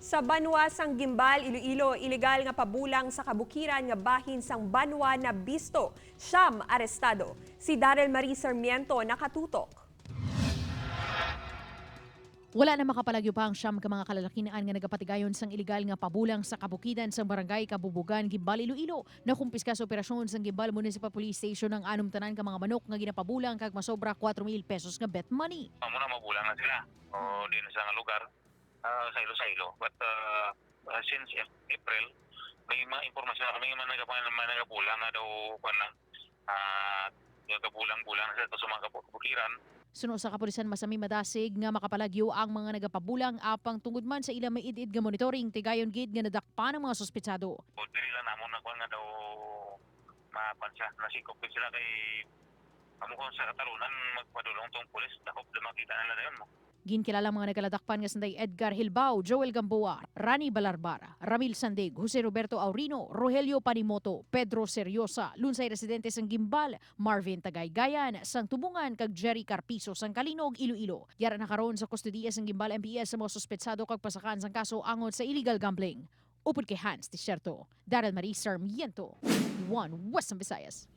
Sa Banwa sang Gimbal, Iloilo, ilegal nga pabulang sa kabukiran nga bahin sang Banwa na bisto. Siyam arestado. Si Daryl Marie Sarmiento nakatutok. Wala na makapalagyo pa ang siyam ka mga kalalakinaan nga nagapatigayon sang ilegal nga pabulang sa kabukidan sa barangay Kabubugan, Gimbal, Iloilo. Nakumpiska sa operasyon sang Gimbal Municipal Police Station ang anum tanan ka mga manok nga ginapabulang kag masobra 4,000 pesos nga bet money. Muna mabulang na sila o din sa nga lugar sa Iloilo. But since April, may mga impormasyon na kami mga nagabulang nga daw nagabulang-bulang sa mga kabukiran. Suno sa kapulisan masami madasig nga makapalagyo ang mga nagapabulang apang tungod man sa ilang may idid nga monitoring tigayon gid nga nadakpan ang mga sospetsado. O dili lang namon na nga daw mapansa nasikop sila kay amukon sa katalunan magpadulong tong pulis dakop makita nila dayon mo. Ginkilalang mga nagaladakpan nga sanday Edgar Hilbao, Joel Gamboa, Rani Balarbar, Ramil Sandig, Jose Roberto Aurino, Rogelio Panimoto, Pedro Seryosa, Lunsay residente sang Gimbal, Marvin Tagaygayan, sang Tubungan kag Jerry Carpizo sang Kalinog, Iloilo. Yara na karon sa kustodiya sang Gimbal MPS sa mga sospetsado kag pasakan sang kaso angon sa illegal gambling. Upod kay Hans Desierto, Daryl Marie Sarmiento, One Western Visayas.